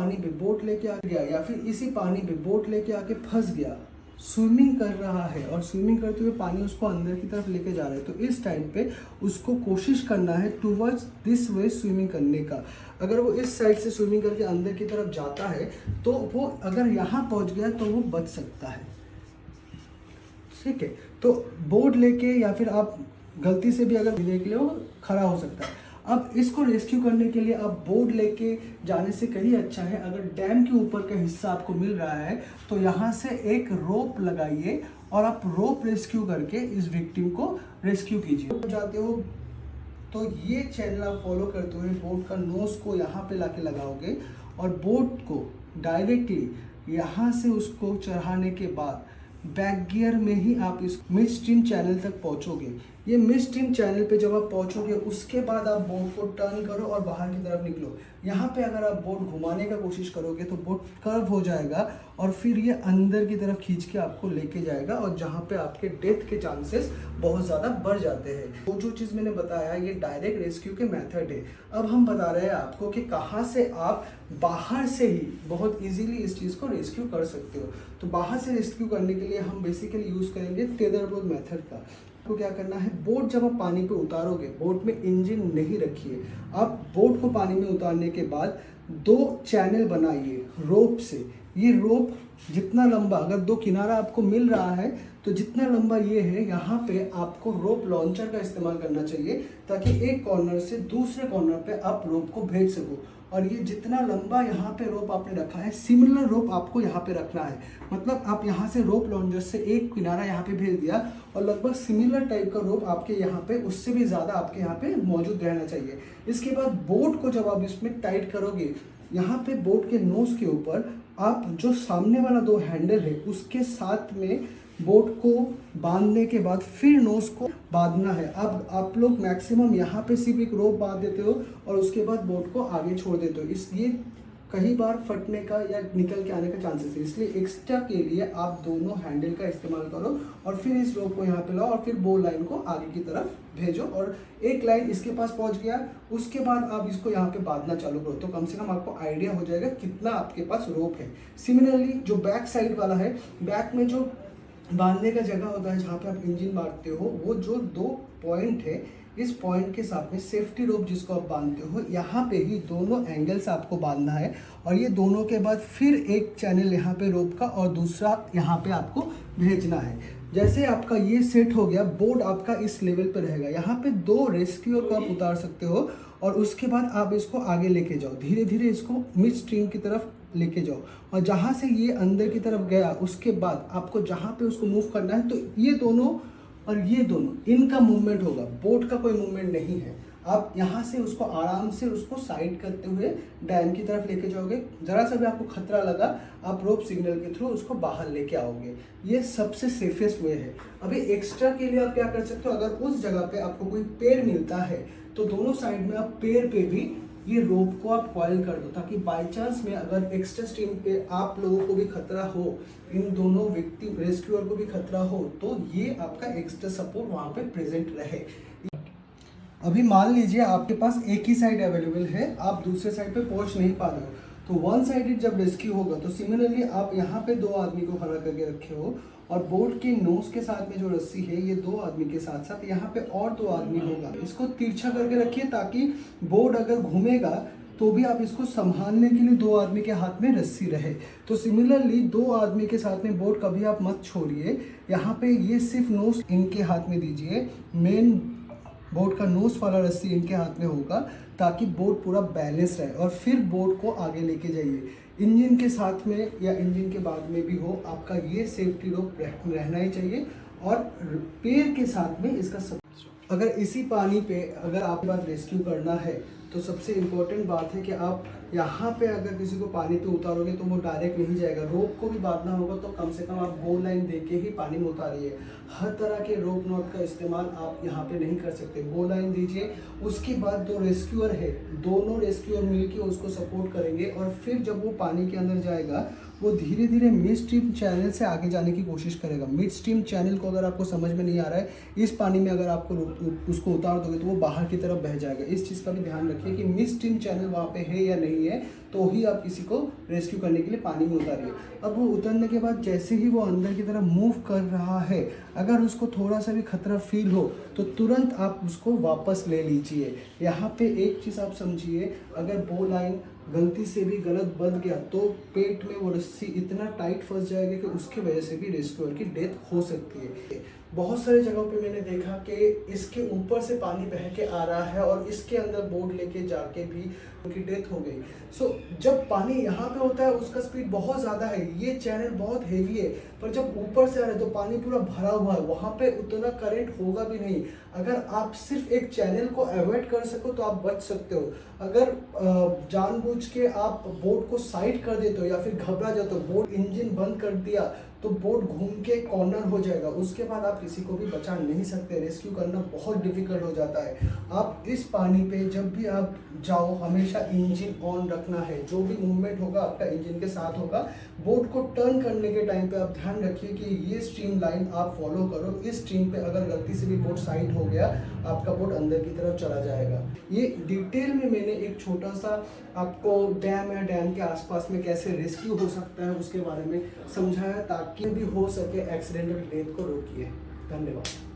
पानी पे बोट लेके आ गया या फिर इसी पानी पे बोट लेके आके फंस गया, स्विमिंग कर रहा है और स्विमिंग करते हुए पानी उसको अंदर की तरफ लेके जा रहा है, तो इस टाइम पे उसको कोशिश करना है टूवर्ड्स दिस वे स्विमिंग करने का। अगर वो इस साइड से स्विमिंग करके अंदर की तरफ जाता है तो वो अगर यहाँ पहुँच गया तो वो बच सकता है। ठीक है, तो बोट लेके या फिर आप गलती से भी अगर देख ले वो खड़ा हो सकता है। अब इसको रेस्क्यू करने के लिए आप बोट लेके जाने से कहीं अच्छा है, अगर डैम के ऊपर का हिस्सा आपको मिल रहा है तो यहाँ से एक रोप लगाइए और आप रोप रेस्क्यू करके इस विक्टिम को रेस्क्यू कीजिए। जाते हो तो ये चैनल आप फॉलो करते हुए बोट का नोज को यहाँ पे लाके लगाओगे और बोट को डायरेक्टली यहाँ से उसको चढ़ाने के बाद बैक गियर में ही आप इस मिड स्ट्रीम चैनल तक पहुंचोगे। ये मिड स्ट्रीम चैनल पे जब आप पहुंचोगे उसके बाद आप बोट को टर्न करो और बाहर की तरफ निकलो। यहाँ पे अगर आप बोट घुमाने का कोशिश करोगे तो बोट कर्व हो जाएगा और फिर ये अंदर की तरफ खींच के आपको लेके जाएगा और जहाँ पे आपके डेथ के चांसेस बहुत ज़्यादा बढ़ जाते हैं। तो जो चीज़ मैंने बताया ये डायरेक्ट रेस्क्यू के मेथड है। अब हम बता रहे हैं आपको कि कहाँ से आप बाहर से ही बहुत इजीली इस चीज़ को रेस्क्यू कर सकते हो। तो बाहर से रेस्क्यू करने के लिए हम बेसिकली यूज़ करेंगे टेदरबोर्ड मेथड का। तो क्या करना है, बोट जब आप पानी पे उतारोगे, बोट में इंजन नहीं रखिए, आप बोट को पानी में उतारने के बाद 2 चैनल बनाइए रोप से। ये रोप जितना लंबा, अगर 2 किनारा आपको मिल रहा है तो जितना लंबा ये है, यहाँ पे आपको रोप लॉन्चर का इस्तेमाल करना चाहिए ताकि एक कॉर्नर से दूसरे कॉर्नर पे आप रोप को भेज सको। और ये जितना लंबा यहाँ पे रोप आपने रखा है, सिमिलर रोप आपको यहाँ पे रखना है। मतलब आप यहाँ से रोप लॉन्चर से एक किनारा यहाँ पे भेज दिया और लगभग सिमिलर टाइप का रोप आपके यहाँ पे, उससे भी ज़्यादा आपके यहाँ पे मौजूद रहना चाहिए। इसके बाद बोट को जब आप इसमें टाइट करोगे, यहाँ पे बोट के नोज के ऊपर आप जो सामने वाला 2 हैंडल है उसके साथ में बोट को बांधने के बाद फिर नोज को बांधना है। अब आप लोग मैक्सिमम यहाँ पे सिर्फ एक रोप बांध देते हो और उसके बाद बोट को आगे छोड़ देते हो, इसलिए कई बार फटने का या निकल के आने का चांसेस है। इसलिए एक्स्ट्रा के लिए आप दोनों हैंडल का इस्तेमाल करो और फिर इस रोप को यहाँ पे लाओ और फिर बो लाइन को आगे की तरफ भेजो और एक लाइन इसके पास पहुँच गया, उसके बाद आप इसको यहाँ पे बांधना चालू करो। तो कम से कम आपको आइडिया हो जाएगा कितना आपके पास रोप है। सिमिलरली जो बैक साइड वाला है, बैक में जो बांधने का जगह होता है जहाँ पे आप इंजन बांधते हो, वो जो 2 पॉइंट है, इस पॉइंट के साथ में सेफ्टी रोप जिसको आप बांधते हो, यहाँ पे ही दोनों एंगल से आपको बांधना है और ये दोनों के बाद फिर एक चैनल यहाँ पे रोप का और दूसरा यहाँ पे आपको भेजना है। जैसे आपका ये सेट हो गया, बोर्ड आपका इस लेवल पे रहेगा। यहाँ पे 2 रेस्क्यूअर को आप उतार सकते हो और उसके बाद आप इसको आगे लेके जाओ, धीरे धीरे इसको मिड स्ट्रीम की तरफ लेके जाओ और जहाँ से ये अंदर की तरफ गया उसके बाद आपको जहाँ पे उसको मूव करना है, तो ये दोनों और ये दोनों, इनका मूवमेंट होगा, बोट का कोई मूवमेंट नहीं है। आप यहाँ से उसको आराम से उसको साइड करते हुए डैम की तरफ लेके जाओगे। ज़रा सा भी आपको खतरा लगा, आप रोप सिग्नल के थ्रू उसको बाहर लेके आओगे। ये सबसे सेफेस्ट वे है। अभी एक्स्ट्रा के लिए आप क्या कर सकते हो, अगर उस जगह पे आपको कोई पेड़ मिलता है तो दोनों साइड में आप पेड़ पे भी ये रोप को आप कॉइल कर दो, ताकि बाय चांस में अगर एक्स्ट्रा स्ट्रीम पे आप लोगों को भी खतरा हो, इन दोनों व्यक्ति रेस्क्यूअर को भी खतरा हो, तो ये आपका एक्स्ट्रा सपोर्ट वहाँ पे प्रेजेंट रहे। अभी मान लीजिए आपके पास एक ही साइड अवेलेबल है, आप दूसरे साइड पे पहुँच नहीं पा रहे हो, तो वन साइडेड जब रेस्क्यू होगा तो सिमिलरली आप यहाँ पे 2 आदमी को खड़ा करके रखे हो और बोट के नोज के साथ में जो रस्सी है, ये 2 आदमी के साथ साथ यहाँ पे और 2 आदमी होगा। इसको तिरछा करके रखिए ताकि बोट अगर घूमेगा तो भी आप इसको संभालने के लिए 2 आदमी के हाथ में रस्सी रहे। तो सिमिलरली 2 आदमी के साथ में बोट कभी आप मत छोड़िए। यहाँ पे ये सिर्फ नोज इनके हाथ में दीजिए, मेन बोट का नोज वाला रस्सी इनके हाथ में होगा ताकि बोट पूरा बैलेंस रहे और फिर बोट को आगे लेके जाइए। इंजन के साथ में या इंजन के बाद में भी हो, आपका ये सेफ्टी रोप रहना ही चाहिए और पैर के साथ में इसका सब। अगर इसी पानी पे अगर आपके पास रेस्क्यू करना है तो सबसे इम्पोर्टेंट बात है कि आप यहाँ पे अगर किसी को पानी पे उतारोगे तो वो डायरेक्ट नहीं जाएगा, रोप को भी बांधना होगा, तो कम से कम आप बो लाइन देके ही पानी में उतारिए। हर तरह के रोप नॉट का इस्तेमाल आप यहाँ पे नहीं कर सकते, बो लाइन दीजिए। उसके बाद 2 रेस्क्यूअर है, दोनों रेस्क्यूअर मिलके उसको सपोर्ट करेंगे और फिर जब वो पानी के अंदर जाएगा वो धीरे धीरे मिड स्ट्रीम चैनल से आगे जाने की कोशिश करेगा। मिड स्ट्रीम चैनल को अगर आपको समझ में नहीं आ रहा है, इस पानी में अगर आपको उसको उतार दोगे तो वो बाहर की तरफ बह जाएगा। इस चीज़ का भी ध्यान रखिए कि मिड स्ट्रीम चैनल वहाँ पे है या नहीं नहीं है तो ही आप किसी को रेस्क्यू करने के लिए पानी में उतारिए। अब वो उतरने के बाद जैसे ही वो अंदर की तरफ मूव कर रहा है, अगर उसको थोड़ा सा भी खतरा फील हो तो तुरंत आप उसको वापस ले लीजिए। यहाँ पे एक चीज़ आप समझिए, अगर वो लाइन गलती से भी गलत बंध गया तो पेट में वो रस्सी इतना टाइट फंस जाएगा कि उसकी वजह से भी रेस्क्यूअर की डेथ हो सकती है। बहुत सारे जगहों पे मैंने देखा कि इसके ऊपर से पानी बह के आ रहा है और इसके अंदर बोट लेके जाके भी उनकी डेथ हो गई। सो जब पानी यहाँ पे होता है उसका स्पीड बहुत ज़्यादा है, ये चैनल बहुत हेवी है, पर जब ऊपर से आ रहा है तो पानी पूरा भरा हुआ है, वहाँ पे उतना करंट होगा भी नहीं। अगर आप सिर्फ एक चैनल को अवॉइड कर सको तो आप बच सकते हो। अगर जानबूझ के आप बोट को साइड कर देते हो या फिर घबरा जाते हो, बोट इंजन बंद कर दिया तो बोट घूम के कॉर्नर हो जाएगा, उसके बाद आप किसी को भी बचा नहीं सकते। रेस्क्यू करना बहुत डिफिकल्ट हो जाता है। आप इस पानी पे जब भी आप जाओ हमेशा इंजन ऑन रखना है, जो भी मूवमेंट होगा आपका इंजन के साथ होगा। बोट को टर्न करने के टाइम पे आप ध्यान रखिए कि ये स्ट्रीम लाइन आप फॉलो करो। इस स्ट्रीम पे अगर गलती से भी बोट साइड हो गया, आपका बोट अंदर की तरफ चला जाएगा। ये डिटेल में मैंने एक छोटा सा आपको डैम या डैम के आसपास में कैसे रेस्क्यू हो सकता है उसके बारे में समझाया, ताकि भी हो सके एक्सीडेंटल डेथ को रोकिए। धन्यवाद।